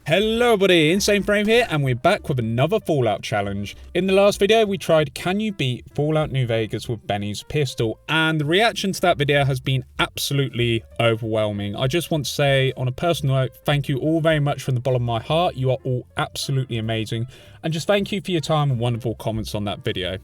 Hello everybody, Insane Frame here, and we're back with another Fallout challenge. In the last video we tried Can You Beat Fallout New Vegas with Benny's pistol, and the reaction to that video has been absolutely overwhelming. I just want to say on a personal note, thank you all very much from the bottom of my heart. You are all absolutely amazing, and just thank you for your time and wonderful comments on that video.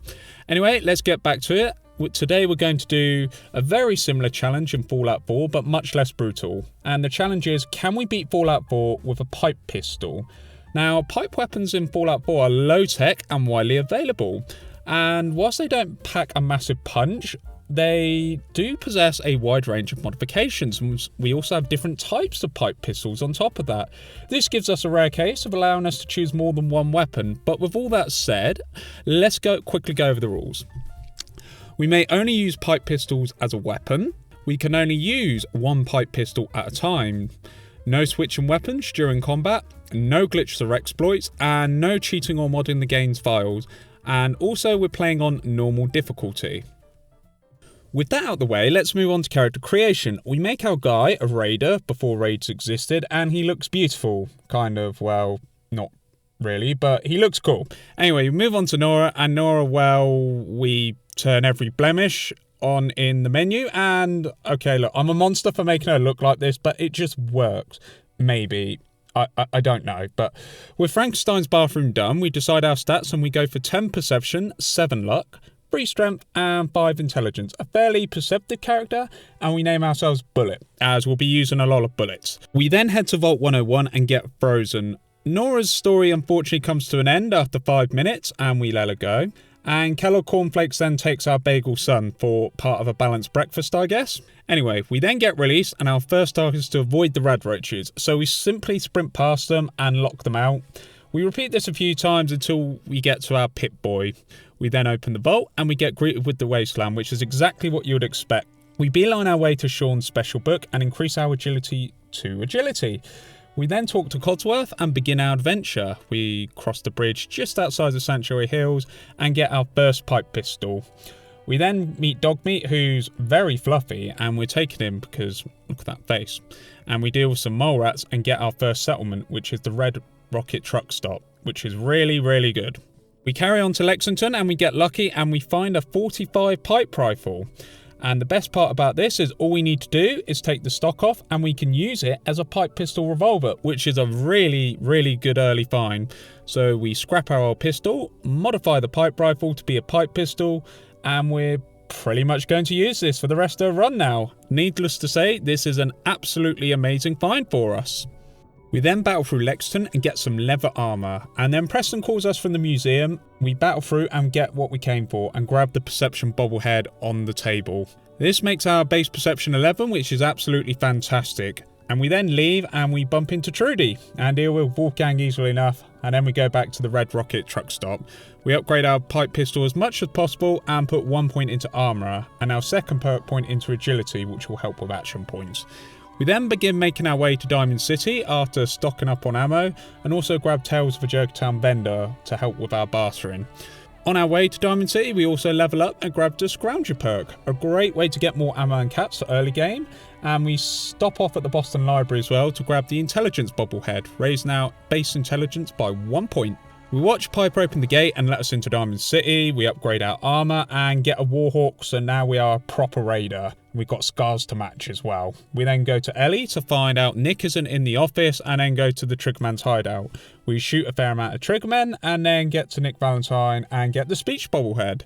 Anyway, let's get back to it. Today we're going to do a very similar challenge in Fallout 4, but much less brutal. And the challenge is, can we beat Fallout 4 with a pipe pistol? Now, pipe weapons in Fallout 4 are low tech and widely available. And whilst they don't pack a massive punch, they do possess a wide range of modifications. And we also have different types of pipe pistols on top of that. This gives us a rare case of allowing us to choose more than one weapon. But with all that said, let's quickly go over the rules. We may only use pipe pistols as a weapon. We can only use one pipe pistol at a time. No switching weapons during combat, no glitches or exploits, and no cheating or modding the game's files. And also we're playing on normal difficulty. With that out of the way, let's move on to character creation. We make our guy a raider before raids existed, and he looks beautiful. Kind of, well, not really, but he looks cool. Anyway, we move on to Nora, and Nora, well, we turn every blemish on in the menu, and okay, look, I'm a monster for making her look like this, but it just works. Maybe. I don't know, but with Frankenstein's bathroom done, we decide our stats and we go for 10 perception, 7 luck, 3 strength and 5 intelligence. A fairly perceptive character, and we name ourselves Bullet, as we'll be using a lot of bullets. We then head to Vault 101 and get frozen. Nora's story unfortunately comes to an end after 5 minutes, and we let her go. And Kellogg Cornflakes then takes our bagel son for part of a balanced breakfast, I guess. Anyway, we then get released, and our first task is to avoid the rad roaches, so we simply sprint past them and lock them out. We repeat this a few times until we get to our Pip Boy. We then open the vault, and we get greeted with the Wasteland, which is exactly what you would expect. We beeline our way to Sean's special book and increase our agility to agility. We then talk to Codsworth and begin our adventure. We cross the bridge just outside the Sanctuary Hills and get our first pipe pistol. We then meet Dogmeat, who's very fluffy, and we're taking him because look at that face. And we deal with some mole rats and get our first settlement, which is the Red Rocket Truck Stop, which is really, really good. We carry on to Lexington and we get lucky and we find a 45 pipe rifle. And the best part about this is all we need to do is take the stock off and we can use it as a pipe pistol revolver, which is a really, really good early find. So we scrap our old pistol, modify the pipe rifle to be a pipe pistol, and we're pretty much going to use this for the rest of the run now. Needless to say, this is an absolutely amazing find for us. We then battle through Lexington and get some leather armour, and then Preston calls us from the museum. We battle through and get what we came for and grab the perception bobblehead on the table. This makes our base perception 11, which is absolutely fantastic. And we then leave and we bump into Trudy and deal with Wolfgang easily enough, and then we go back to the Red Rocket Truck Stop. We upgrade our pipe pistol as much as possible and put 1 point into armour and our second perk point into agility, which will help with action points. We then begin making our way to Diamond City after stocking up on ammo, and also grab Tales of a Jerktown vendor to help with our bartering. On our way to Diamond City, we also level up and grab the Scrounger perk, a great way to get more ammo and caps for early game, and we stop off at the Boston Library as well to grab the Intelligence bobblehead, raising our base intelligence by 1 point. We watch Piper open the gate and let us into Diamond City. We upgrade our armour and get a Warhawk, so now we are a proper raider. We've got scars to match as well. We then go to Ellie to find out Nick isn't in the office, and then go to the Triggerman's hideout. We shoot a fair amount of Triggermen and then get to Nick Valentine and get the speech bobblehead.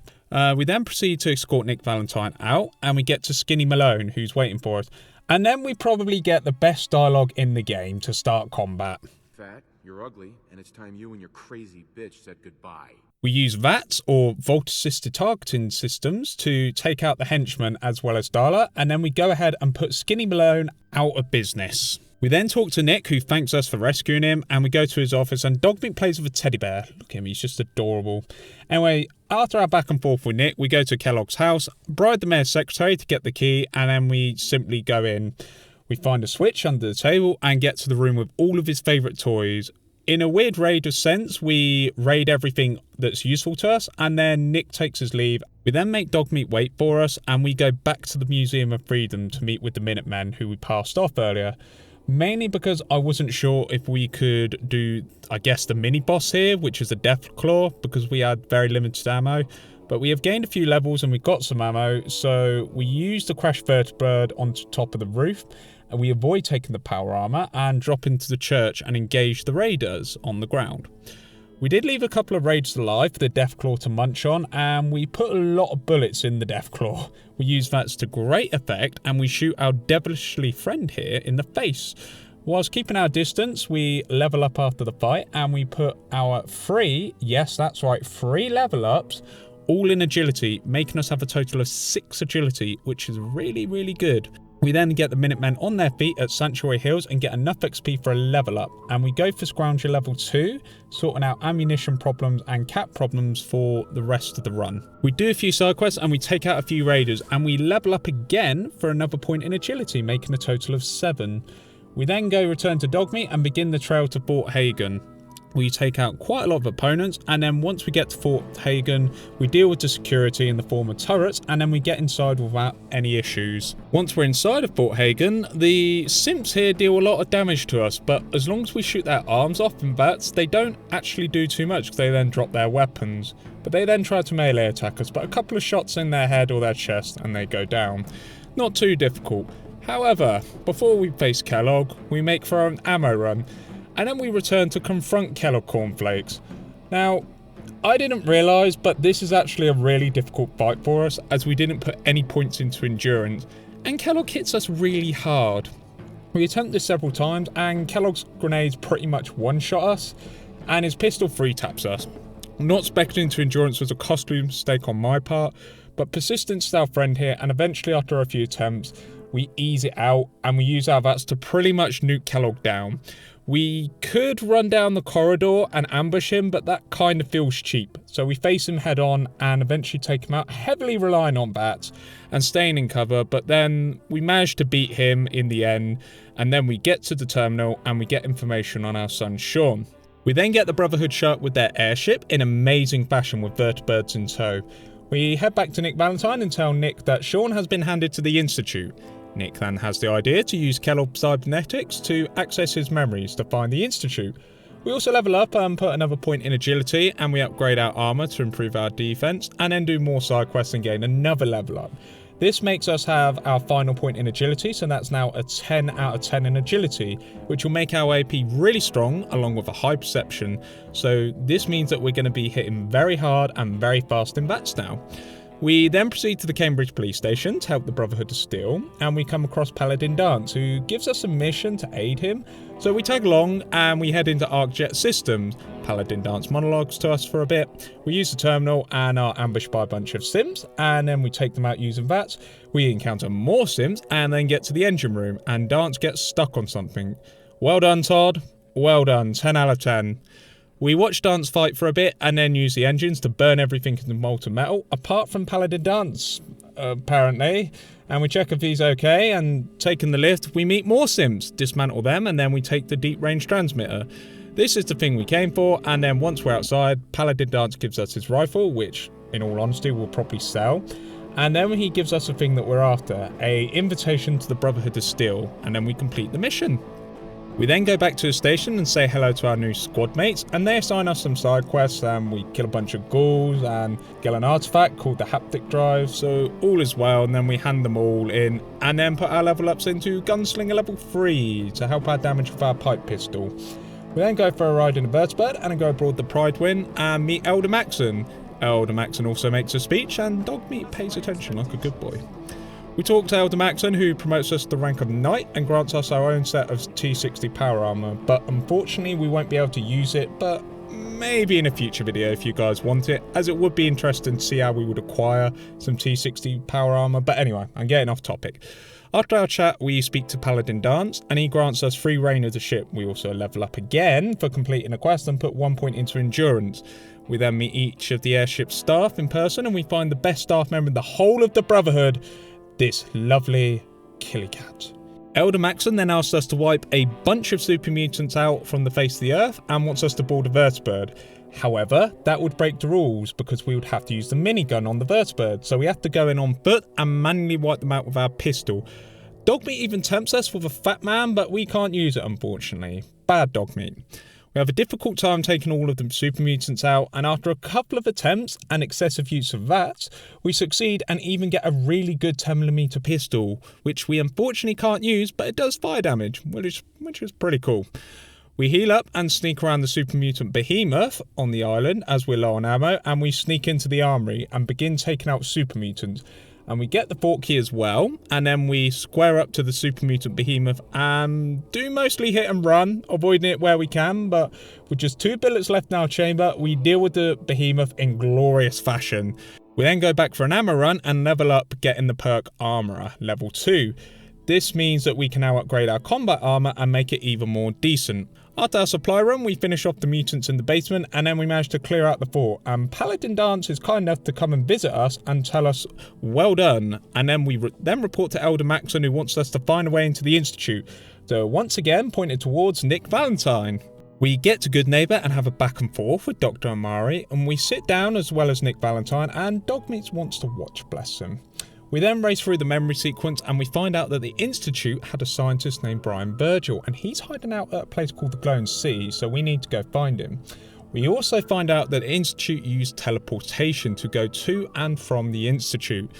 We then proceed to escort Nick Valentine out, and we get to Skinny Malone, who's waiting for us. And then we probably get the best dialogue in the game to start combat. Fat, you're ugly, and it's time you and your crazy bitch said goodbye. We use VATS, or Vault-Assisted Targeting Systems, to take out the henchmen as well as Darla, and then we go ahead and put Skinny Malone out of business. We then talk to Nick, who thanks us for rescuing him, and we go to his office, and Dogmeat plays with a teddy bear. Look at him, he's just adorable. Anyway, after our back and forth with Nick, we go to Kellogg's house, bribe the mayor's secretary to get the key, and then we simply go in. We find a switch under the table and get to the room with all of his favourite toys. In a weird raid of sense, we raid everything that's useful to us, and then Nick takes his leave. We then make Dogmeat wait for us, and we go back to the Museum of Freedom to meet with the Minutemen who we passed off earlier. mainly because I wasn't sure if we could do, I guess, the mini boss here, which is the Death Claw, because we had very limited ammo. But we have gained a few levels and we got some ammo, so we used the Crash Vertibird onto top of the roof, and we avoid taking the power armor and drop into the church and engage the raiders on the ground. We did leave a couple of raiders alive for the Deathclaw to munch on, and we put a lot of bullets in the Deathclaw. We use that to great effect, and we shoot our devilishly friend here in the face. Whilst keeping our distance, we level up after the fight, and we put our 3, yes that's right, 3 level ups, all in agility, making us have a total of 6 agility, which is really, really good. We then get the Minutemen on their feet at Sanctuary Hills and get enough XP for a level up, and we go for Scrounger level 2, sorting out ammunition problems and cap problems for the rest of the run. We do a few side quests and we take out a few raiders, and we level up again for another point in agility, making a total of 7. We then go return to Dogmeat and begin the trail to Fort Hagen. We take out quite a lot of opponents, and then once we get to Fort Hagen, we deal with the security in the form of turrets, and then we get inside without any issues. Once we're inside of Fort Hagen, the simps here deal a lot of damage to us, but as long as we shoot their arms off and bats, they don't actually do too much because they then drop their weapons. But they then try to melee attack us, but a couple of shots in their head or their chest and they go down. Not too difficult. However, before we face Kellogg, we make for our ammo run, and then we return to confront Kellogg cornflakes. Now, I didn't realise, but this is actually a really difficult fight for us, as we didn't put any points into endurance, and Kellogg hits us really hard. We attempt this several times, and Kellogg's grenades pretty much one-shot us, and his pistol 3-taps us. Not spec'ing into endurance was a costly mistake on my part, but persistence is our friend here, and eventually after a few attempts, we ease it out, and we use our VATS to pretty much nuke Kellogg down. We could run down the corridor and ambush him, but that kind of feels cheap. So we face him head on and eventually take him out, heavily relying on bats and staying in cover, but then we manage to beat him in the end, and then we get to the terminal and we get information on our son Sean. We then get the Brotherhood shut with their airship in amazing fashion with vertibirds in tow. We head back to Nick Valentine and tell Nick that Sean has been handed to the Institute. Nick then has the idea to use Kellogg cybernetics to access his memories to find the Institute. We also level up and put another point in agility, and we upgrade our armour to improve our defence, and then do more side quests and gain another level up. This makes us have our final point in agility, so that's now a 10 out of 10 in agility, which will make our AP really strong along with a high perception. So this means that we're going to be hitting very hard and very fast in VATS now. We then proceed to the Cambridge police station to help the Brotherhood to steal, and we come across Paladin Danse, who gives us a mission to aid him. So we tag along and we head into ArcJet Systems. Paladin Danse monologues to us for a bit. We use the terminal and are ambushed by a bunch of sims, and then we take them out using VATS. We encounter more sims and then get to the engine room, and Danse gets stuck on something. Well done, Todd. Well done. 10 out of 10. We watch Danse fight for a bit and then use the engines to burn everything into molten metal, apart from Paladin Danse, apparently. And we check if he's okay, and taking the lift, we meet more sims, dismantle them, and then we take the deep range transmitter. This is the thing we came for, and then once we're outside, Paladin Danse gives us his rifle, which, in all honesty, we'll probably sell. And then he gives us the thing that we're after, a invitation to the Brotherhood to steal, and then we complete the mission. We then go back to the station and say hello to our new squad mates, and they assign us some side quests, and we kill a bunch of ghouls and get an artifact called the haptic drive, so all is well, and then we hand them all in and then put our level ups into Gunslinger level 3 to help our damage with our pipe pistol. We then go for a ride in a vertibird and then go aboard the Pride Wind and meet Elder Maxon. Elder Maxon also makes a speech, and Dogmeat pays attention like a good boy. We talk to Elder Maxon, who promotes us to the rank of Knight and grants us our own set of T60 power armor, but unfortunately we won't be able to use it, but maybe in a future video if you guys want it, as it would be interesting to see how we would acquire some T60 power armor. But anyway, I'm getting off topic. After our chat, we speak to Paladin Danse, and he grants us free reign of the ship. We also level up again for completing a quest and put 1 point into endurance. We then meet each of the airship's staff in person, and we find the best staff member in the whole of the Brotherhood, this lovely Killy Cat. Elder Maxon then asks us to wipe a bunch of super mutants out from the face of the earth and wants us to board a vertibird. However, that would break the rules because we would have to use the minigun on the vertibird, so we have to go in on foot and manually wipe them out with our pistol. Dog meat even tempts us with a fat man, but we can't use it unfortunately. Bad dog meat. We have a difficult time taking all of the super mutants out, and after a couple of attempts and excessive use of VATS, we succeed and even get a really good 10mm pistol, which we unfortunately can't use, but it does fire damage, which is pretty cool. We heal up and sneak around the super mutant behemoth on the island as we're low on ammo, and we sneak into the armory and begin taking out super mutants. And we get the fort key as well, and then we square up to the super mutant behemoth and do mostly hit and run, avoiding it where we can, but with just 2 bullets left in our chamber, we deal with the behemoth in glorious fashion. We then go back for an ammo run and level up, getting the perk Armourer, level 2. This means that we can now upgrade our combat armor and make it even more decent. After our supply run, we finish off the mutants in the basement, and then we manage to clear out the fort, and Paladin Danse is kind enough to come and visit us and tell us well done, and then we then report to Elder Maxon, who wants us to find a way into the Institute, so once again pointed towards Nick Valentine. We get to Good Neighbour and have a back and forth with Dr. Amari, and we sit down as well as Nick Valentine, and Dogmeat wants to watch, bless him. We then race through the memory sequence and we find out that the Institute had a scientist named Brian Virgil, and he's hiding out at a place called the Glowing Sea, so we need to go find him. We also find out that the Institute used teleportation to go to and from the Institute.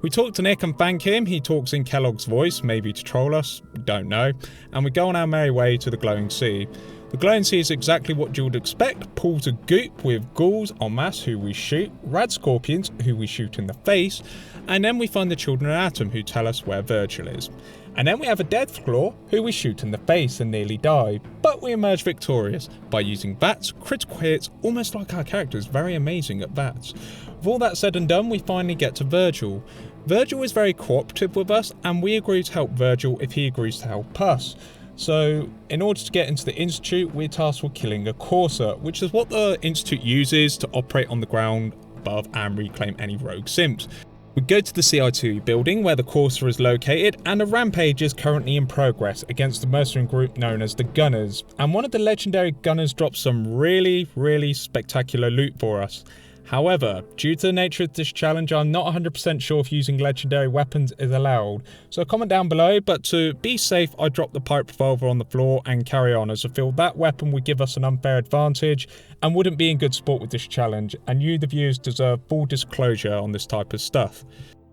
We talk to Nick and thank him. He talks in Kellogg's voice, maybe to troll us, don't know, and we go on our merry way to the Glowing Sea. The Glowing Sea is exactly what you would expect: pools of goop with ghouls en masse who we shoot, rad scorpions who we shoot in the face, and then we find the children of Atom who tell us where Virgil is. And then we have a Deathclaw who we shoot in the face and nearly die, but we emerge victorious by using VATS, critical hits, almost like our character is very amazing at VATS. With all that said and done, we finally get to Virgil. Virgil is very cooperative with us, and we agree to help Virgil if he agrees to help us. So, in order to get into the Institute, we're tasked with killing a Courser, which is what the Institute uses to operate on the ground above and reclaim any rogue simps. We go to the CI2 building where the Courser is located, and a rampage is currently in progress against the mercenary group known as the Gunners, and one of the legendary Gunners drops some really spectacular loot for us. However, due to the nature of this challenge, I'm not 100% sure if using legendary weapons is allowed, so comment down below, but to be safe I drop the pipe revolver on the floor and carry on, as I feel that weapon would give us an unfair advantage and wouldn't be in good sport with this challenge, and you the viewers deserve full disclosure on this type of stuff.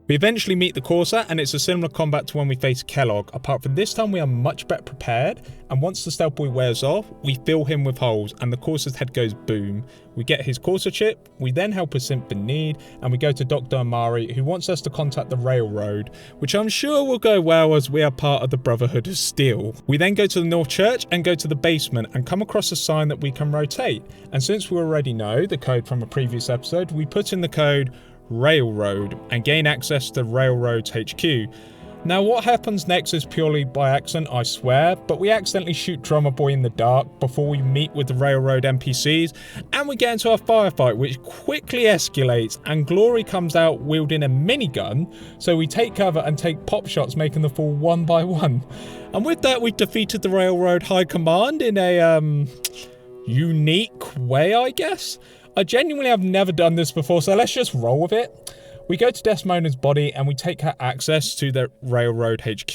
We eventually meet the Courser, and it's a similar combat to when we faced Kellogg, apart from this time we are much better prepared, and once the stealth boy wears off, we fill him with holes and the Courser's head goes boom. We get his Courser chip, we then help a simp in need, and we go to Dr. Amari, who wants us to contact the Railroad, which I'm sure will go well as we are part of the Brotherhood of Steel. We then go to the North Church and go to the basement and come across a sign that we can rotate, and since we already know the code from a previous episode, we put in the code Railroad and gain access to Railroad's HQ. Now what happens next is purely by accident, I swear, but we accidentally shoot Drummer Boy in the dark before we meet with the Railroad NPCs, and we get into a firefight which quickly escalates and Glory comes out wielding a minigun, so we take cover and take pop shots, making the fall one by one. And with that we've defeated the Railroad High Command in a unique way, I guess. I genuinely have never done this before, so let's just roll with it. We go to Desdemona's body and we take her access to the Railroad HQ.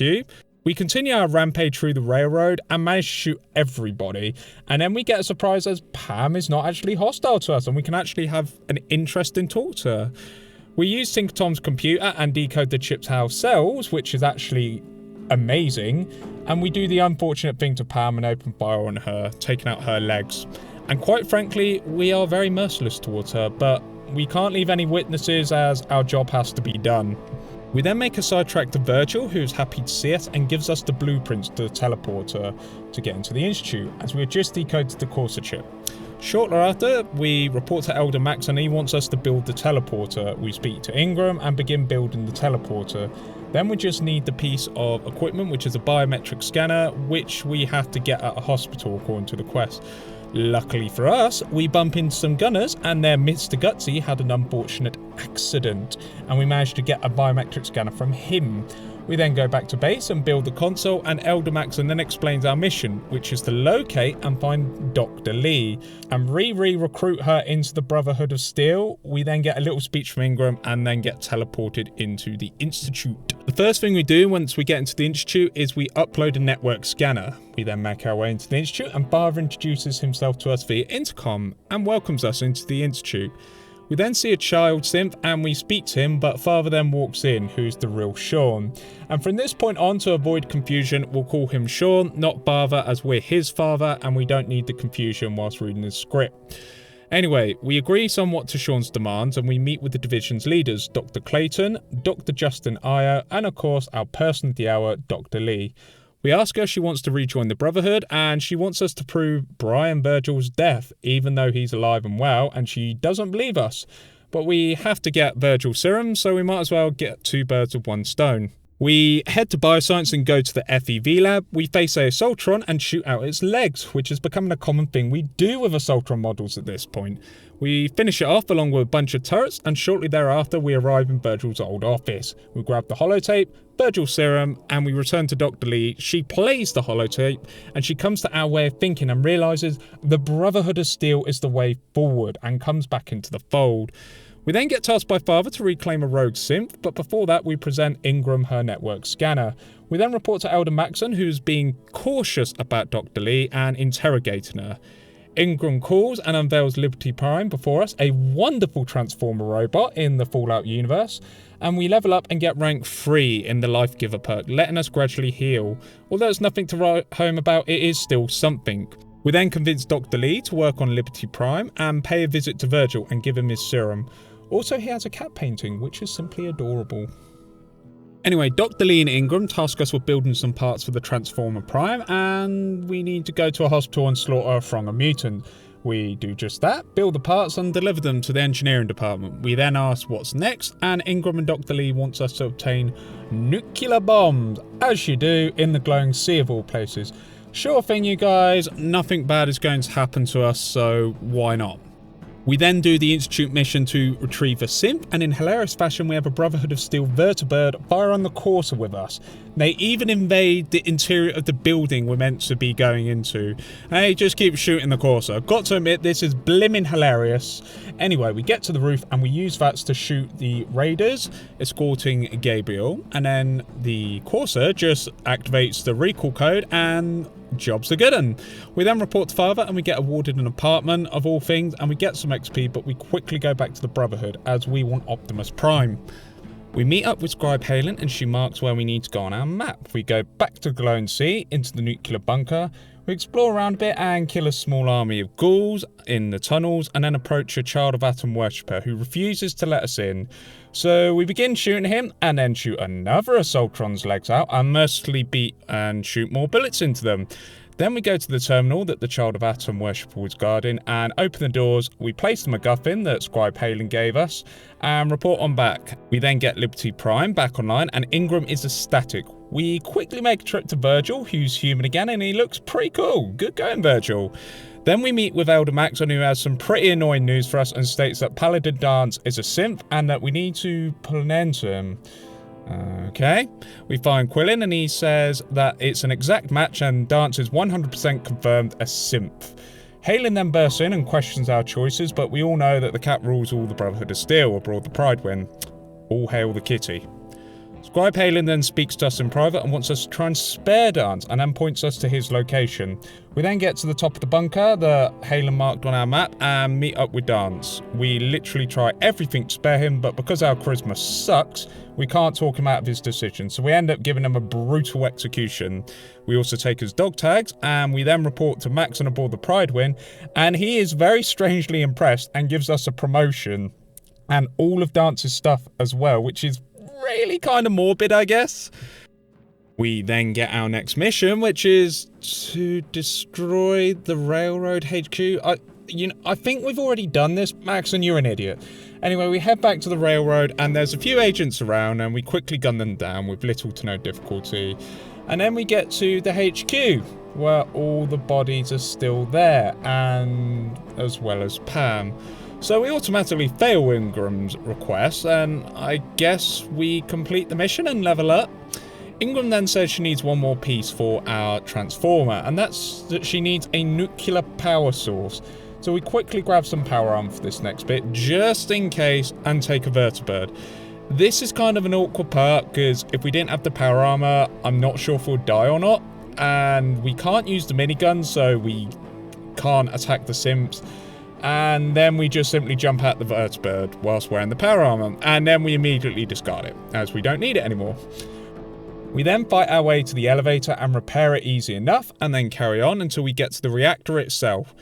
We continue our rampage through the Railroad and manage to shoot everybody. And then we get a surprise as Pam is not actually hostile to us and we can actually have an interesting talk to her. We use Tinker Tom's computer and decode the chips ourselves, which is actually amazing. And we do the unfortunate thing to Pam and open fire on her, taking out her legs. And quite frankly, we are very merciless towards her, but we can't leave any witnesses as our job has to be done. We then make a sidetrack to Virgil, who's happy to see us and gives us the blueprints to the teleporter to get into the Institute, as we had just decoded the Courser chip. Shortly after, we report to Elder Max and he wants us to build the teleporter. We speak to Ingram and begin building the teleporter. Then we just need the piece of equipment, which is a biometric scanner, which we have to get at a hospital according to the quest. Luckily for us, we bump into some Gunners and their Mr. Gutsy had an unfortunate accident and we managed to get a biometric scanner from him. We then go back to base and build the console, and Elder Maxon then explains our mission, which is to locate and find Dr. Lee and recruit her into the Brotherhood of Steel. We then get a little speech from Ingram and then get teleported into the Institute. The first thing we do once we get into the Institute is we upload a network scanner. We then make our way into the Institute, and Father introduces himself to us via intercom and welcomes us into the Institute. We then see a child synth and we speak to him, but Father then walks in, who's the real Sean. And from this point on, to avoid confusion, we'll call him Sean, not Father, as we're his father and we don't need the confusion whilst reading the script. Anyway, we agree somewhat to Sean's demands and we meet with the division's leaders, Dr. Clayton, Dr. Justin Ayer, and of course our person of the hour, Dr. Lee. We ask her if she wants to rejoin the Brotherhood, and she wants us to prove Brian Virgil's death, even though he's alive and well, and she doesn't believe us. But we have to get Virgil's serum, so we might as well get 2 birds with 1 stone. We head to Bioscience and go to the FEV lab. We face a Assaultron and shoot out its legs, which is becoming a common thing we do with Assaultron models at this point. We finish it off along with a bunch of turrets, and shortly thereafter we arrive in Virgil's old office. We grab the holotape, Virgil's serum, and we return to Dr. Lee. She plays the holotape, and she comes to our way of thinking and realises the Brotherhood of Steel is the way forward, and comes back into the fold. We then get tasked by Father to reclaim a rogue synth, but before that we present Ingram her network scanner. We then report to Elder Maxon, who's being cautious about Dr. Lee and interrogating her. Ingram calls and unveils Liberty Prime before us, a wonderful Transformer robot in the Fallout universe, and we level up and get rank 3 in the Life Giver perk, letting us gradually heal. Although it's nothing to write home about, it is still something. We then convince Dr. Lee to work on Liberty Prime and pay a visit to Virgil and give him his serum. Also, he has a cat painting, which is simply adorable. Anyway, Dr. Lee and Ingram task us with building some parts for the Transformer Prime, and we need to go to a hospital and slaughter a throng of mutants. We do just that, build the parts and deliver them to the engineering department. We then ask what's next, and Ingram and Dr. Lee wants us to obtain nuclear bombs, as you do in the glowing sea of all places. Sure thing, you guys, nothing bad is going to happen to us, so why not? We then do the Institute mission to retrieve a synth, and in hilarious fashion we have a Brotherhood of Steel vertibird fire on the Corsa with us. They even invade the interior of the building we're meant to be going into. Hey, just keep shooting the Corsa. Got to admit, this is blimmin' hilarious. Anyway, we get to the roof and we use VATS to shoot the raiders, escorting Gabriel, and then the Corsa just activates the recall code and job's a good one. We then report to Father and we get awarded an apartment of all things, and we get some XP, but we quickly go back to the Brotherhood as we want Optimus Prime. We meet up with Scribe Halen and she marks where we need to go on our map. We go back to the glowing sea, into the nuclear bunker. We explore around a bit and kill a small army of ghouls in the tunnels, and then approach a Child of Atom worshipper who refuses to let us in. So we begin shooting him and then shoot another Assaultron's legs out and mercilessly beat and shoot more bullets into them. Then we go to the terminal that the Child of Atom worshipper was guarding and open the doors. We place the MacGuffin that Scribe Halen gave us and report on back. We then get Liberty Prime back online and Ingram is ecstatic. We quickly make a trip to Virgil, who's human again, and he looks pretty cool. Good going, Virgil. Then we meet with Elder Maxon, who has some pretty annoying news for us and states that Paladin Danse is a synth and that we need to pull an end to him. Okay, we find Quillin and he says that it's an exact match and Danse is 100% confirmed a synth. Halen then bursts in and questions our choices, but we all know that the cat rules all the Brotherhood of Steel abroad the Pride win. All hail the kitty. Scribe Halen then speaks to us in private and wants us to try and spare Danse, and then points us to his location. We then get to the top of the bunker that Halen marked on our map and meet up with Danse. We literally try everything to spare him, but because our charisma sucks, we can't talk him out of his decision, so we end up giving him a brutal execution. We also take his dog tags, and we then report to Maxon aboard the Pride win, and he is very strangely impressed and gives us a promotion and all of Dance's stuff as well, which is really kind of morbid, I guess. We then get our next mission, which is to destroy the railroad HQ. I think we've already done this. Maxon, you're an idiot. Anyway, we head back to the railroad and there's a few agents around and we quickly gun them down with little to no difficulty. And then we get to the HQ where all the bodies are still there, and as well as Pam. So we automatically fail Ingram's request, and I guess we complete the mission and level up. Ingram then says she needs one more piece for our transformer, and that's that she needs a nuclear power source. So we quickly grab some power armor for this next bit, just in case, and take a vertibird. This is kind of an awkward part, because if we didn't have the power armor, I'm not sure if we'll die or not. And we can't use the minigun, so we can't attack the simps. And then we just simply jump at the vertibird whilst wearing the power armor. And then we immediately discard it, as we don't need it anymore. We then fight our way to the elevator and repair it easy enough, and then carry on until we get to the reactor itself.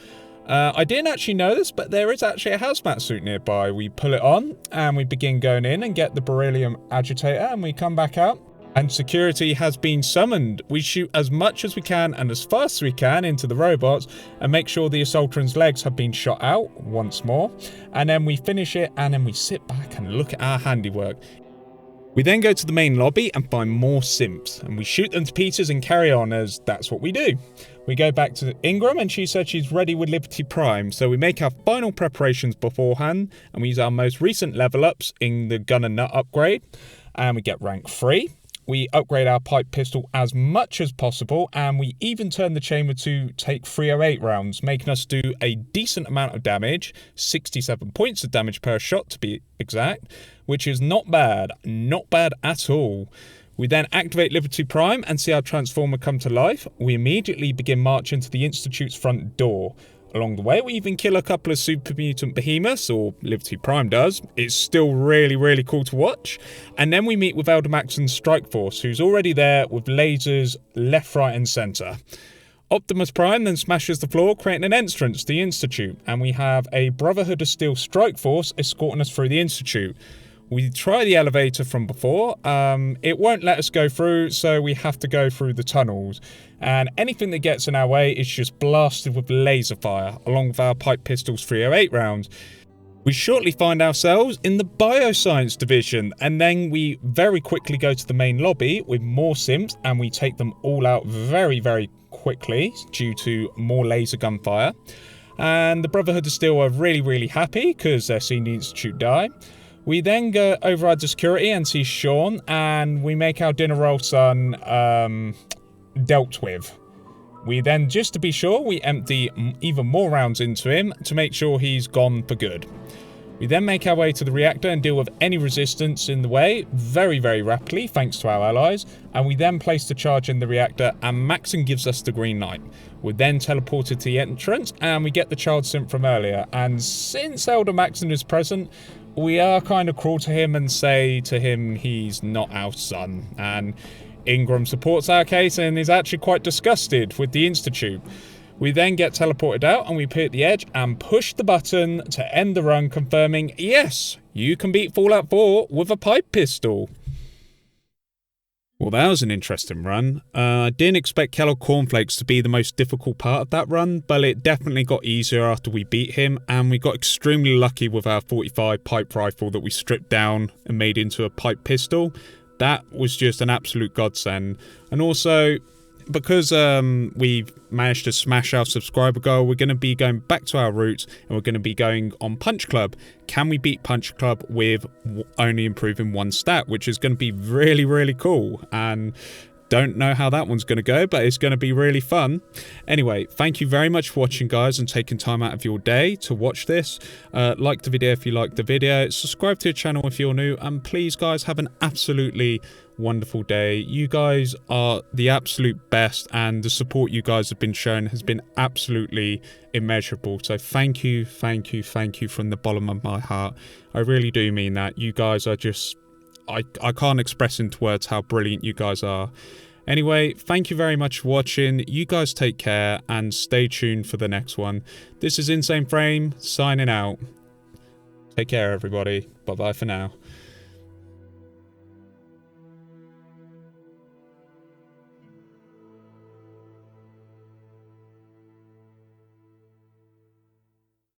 I didn't actually know this, but there is actually a hazmat suit nearby. We pull it on and we begin going in and get the beryllium agitator, and we come back out and security has been summoned. We shoot as much as we can and as fast as we can into the robots and make sure the assaultron's legs have been shot out once more, and then we finish it and then we sit back and look at our handiwork. We then go to the main lobby and find more simps, and we shoot them to pieces and carry on, as that's what we do. We go back to Ingram and she said she's ready with Liberty Prime, so we make our final preparations beforehand and we use our most recent level ups in the gun and nut upgrade, and we get rank 3. We upgrade our pipe pistol as much as possible, and we even turn the chamber to take 308 rounds, making us do a decent amount of damage, 67 points of damage per shot to be exact, which is not bad at all. We then activate Liberty Prime and see our transformer come to life. We immediately begin marching to the Institute's front door. Along the way, we even kill a couple of super mutant behemoths, or Liberty Prime does. It's still really cool to watch. And then we meet with Elder Maxon's Strike Force, who's already there with lasers left, right and centre. Optimus Prime then smashes the floor, creating an entrance to the Institute. And we have a Brotherhood of Steel Strike Force escorting us through the Institute. We try the elevator from before, it won't let us go through, so we have to go through the tunnels. And anything that gets in our way is just blasted with laser fire, along with our pipe pistols 308 rounds. We shortly find ourselves in the Bioscience division, and then we very quickly go to the main lobby with more simps, and we take them all out very quickly due to more laser gunfire. And the Brotherhood of Steel are really happy because they're seeing the Institute die. We then go override the security and see Sean, and we make our dinner roll son dealt with. We then, just to be sure, we empty even more rounds into him to make sure he's gone for good. We then make our way to the reactor and deal with any resistance in the way very rapidly, thanks to our allies, and we then place the charge in the reactor and Maxon gives us the green light. We're then teleported to the entrance and we get the child simp from earlier, and since Elder Maxon is present, we are kind of cruel to him and say to him he's not our son, and Ingram supports our case and is actually quite disgusted with the Institute. We then get teleported out and we appear at the edge and push the button to end the run, confirming, yes, you can beat Fallout 4 with a pipe pistol. Well, that was an interesting run. I didn't expect Kellogg Cornflakes to be the most difficult part of that run, but it definitely got easier after we beat him, and we got extremely lucky with our 45 pipe rifle that we stripped down and made into a pipe pistol. That was just an absolute godsend. And also, because we've managed to smash our subscriber goal, we're going to be going back to our roots and we're going to be going on Punch Club. Can we beat Punch Club with only improving one stat, which is going to be really cool, and don't know how that one's going to go, but it's going to be really fun. Anyway, thank you very much for watching, guys, and taking time out of your day to watch this. Like the video if you liked the video, subscribe to the channel if you're new, and please, guys, have an absolutely wonderful day. You guys are the absolute best, and the support you guys have been shown has been absolutely immeasurable. So thank you from the bottom of my heart. I really do mean that. You guys are just, I can't express into words how brilliant you guys are. Anyway, thank you very much for watching. You guys take care and stay tuned for the next one. This is Insane Frame signing out. Take care, everybody. Bye bye for now.